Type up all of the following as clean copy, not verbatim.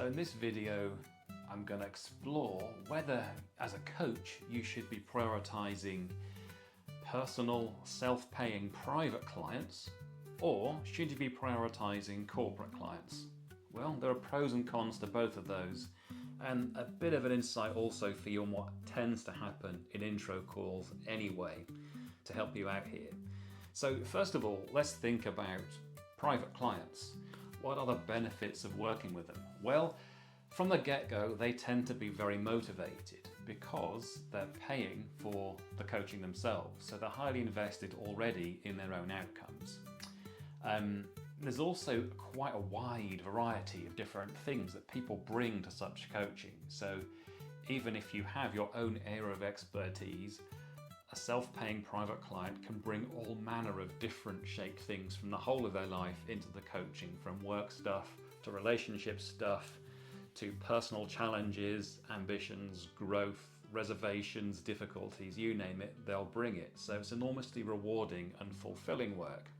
So in this video, I'm going to explore whether, as a coach, you should be prioritizing personal, self-paying private clients, or should you be prioritizing corporate clients? Well, there are pros and cons to both of those, and a bit of an insight also for you on what tends to happen in intro calls anyway, to help you out here. So first of all, let's think about private clients. What are the benefits of working with them? Well, from the get-go, they tend to be very motivated because they're paying for the coaching themselves. So they're highly invested already in their own outcomes. There's also quite a wide variety of different things that people bring to such coaching. So even if you have your own area of expertise, a self-paying private client can bring all manner of different shaped things from the whole of their life into the coaching, from work stuff to relationship stuff to personal challenges, ambitions, growth, reservations, difficulties, you name it, they'll bring it. So it's enormously rewarding and fulfilling work.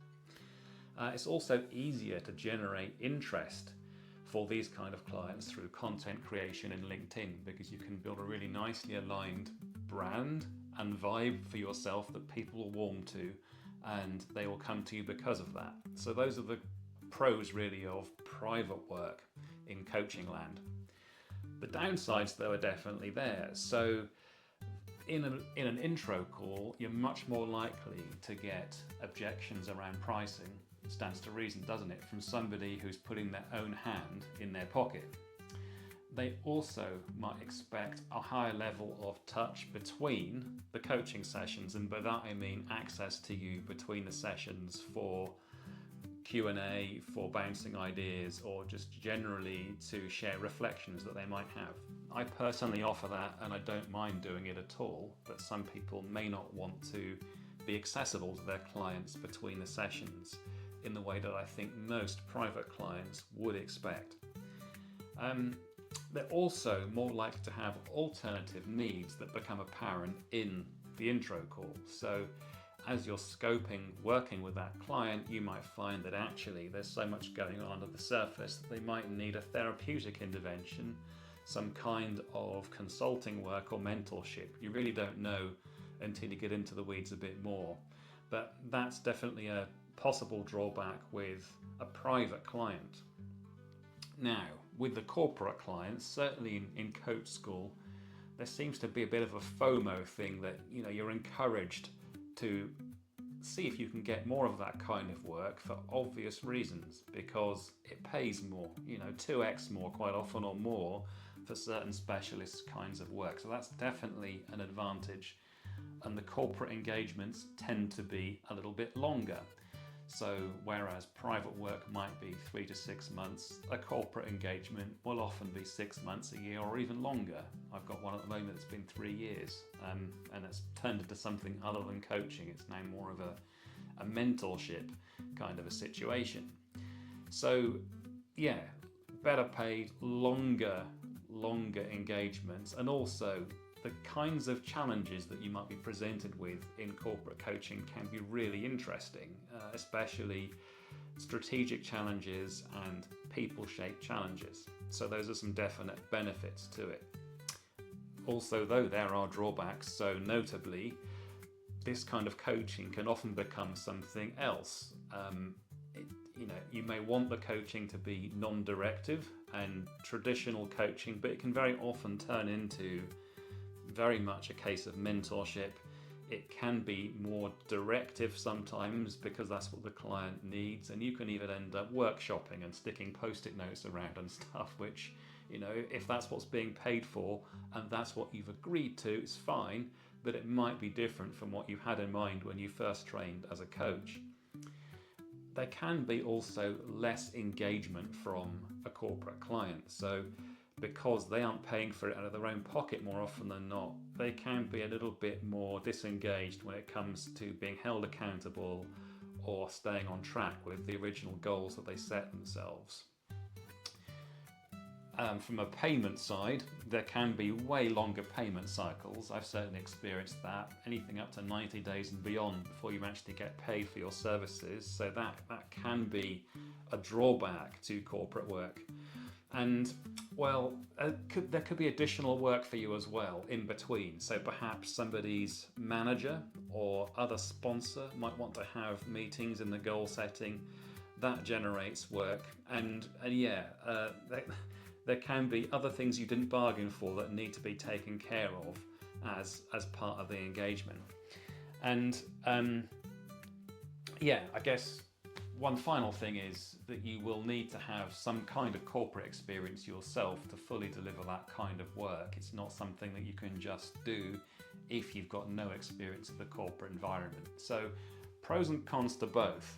It's also easier to generate interest for these kind of clients through content creation in LinkedIn, because you can build a really nicely aligned brand and vibe for yourself that people will warm to, and they will come to you because of that. So those are the pros really of private work in coaching land. The downsides though are definitely there. So in an intro call, you're much more likely to get objections around pricing. It stands to reason, doesn't it, from somebody who's putting their own hand in their pocket. They also might expect a higher level of touch between the coaching sessions, and by that I mean access to you between the sessions for Q&A, for bouncing ideas, or just generally to share reflections that they might have. I personally offer that and I don't mind doing it at all, but some people may not want to be accessible to their clients between the sessions in the way that I think most private clients would expect. They're also more likely to have alternative needs that become apparent in the intro call. So as you're scoping working with that client, you might find that actually there's so much going on under the surface that they might need a therapeutic intervention, some kind of consulting work or mentorship. You really don't know until you get into the weeds a bit more. But that's definitely a possible drawback with a private client. Now, with the corporate clients, certainly in coach school, there seems to be a bit of a FOMO thing that, you're encouraged to see if you can get more of that kind of work for obvious reasons, because it pays more, 2x more quite often or more for certain specialist kinds of work. So that's definitely an advantage. And the corporate engagements tend to be a little bit longer. So whereas private work might be 3 to 6 months, a corporate engagement will often be 6 months, a year, or even longer. I've got one at the moment that's been 3 years, and it's turned into something other than coaching. It's now more of a mentorship kind of a situation. So yeah, better paid, longer engagements, and also the kinds of challenges that you might be presented with in corporate coaching can be really interesting, especially strategic challenges and people-shaped challenges. So those are some definite benefits to it. Also, though, there are drawbacks. So notably, this kind of coaching can often become something else. You may want the coaching to be non-directive and traditional coaching, but it can very often turn into very much a case of mentorship. It can be more directive sometimes because that's what the client needs, and you can even end up workshopping and sticking post-it notes around and stuff, which, if that's what's being paid for and that's what you've agreed to, it's fine, but it might be different from what you had in mind when you first trained as a coach. There can be also less engagement from a corporate client. So because they aren't paying for it out of their own pocket more often than not, they can be a little bit more disengaged when it comes to being held accountable or staying on track with the original goals that they set themselves. From a payment side, there can be way longer payment cycles. I've certainly experienced that, anything up to 90 days and beyond before you actually get paid for your services. So that can be a drawback to corporate work. And Well, there could be additional work for you as well in between. So perhaps somebody's manager or other sponsor might want to have meetings in the goal setting. That generates work. And yeah, there can be other things you didn't bargain for that need to be taken care of as part of the engagement. And yeah, I guess one final thing is that you will need to have some kind of corporate experience yourself to fully deliver that kind of work. It's not something that you can just do if you've got no experience of the corporate environment. So pros and cons to both.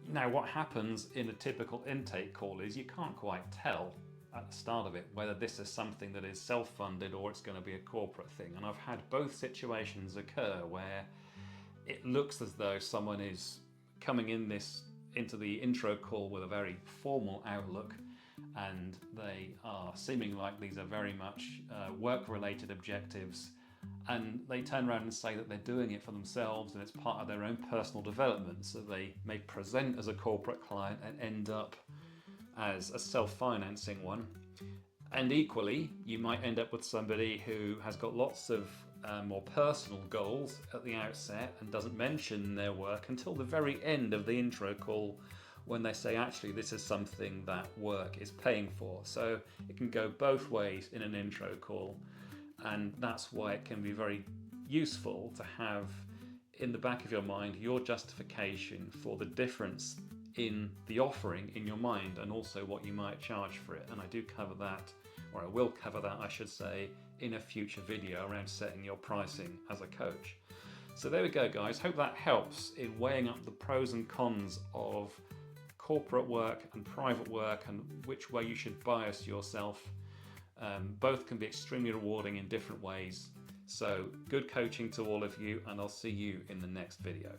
Now, what happens in a typical intake call is you can't quite tell at the start of it whether this is something that is self-funded or it's going to be a corporate thing. And I've had both situations occur where it looks as though someone is coming into the intro call with a very formal outlook, and they are seeming like these are very much work-related objectives, and they turn around and say that they're doing it for themselves and it's part of their own personal development. So they may present as a corporate client and end up as a self-financing one. And equally, you might end up with somebody who has got lots of more personal goals at the outset and doesn't mention their work until the very end of the intro call, when they say, actually, this is something that work is paying for. So it can go both ways in an intro call, and that's why it can be very useful to have in the back of your mind your justification for the difference in the offering in your mind, and also what you might charge for it. And I do cover that, or I will cover that, I should say, in a future video around setting your pricing as a coach. So there we go, guys. Hope that helps in weighing up the pros and cons of corporate work and private work, and which way you should bias yourself. Both can be extremely rewarding in different ways. So good coaching to all of you, and I'll see you in the next video.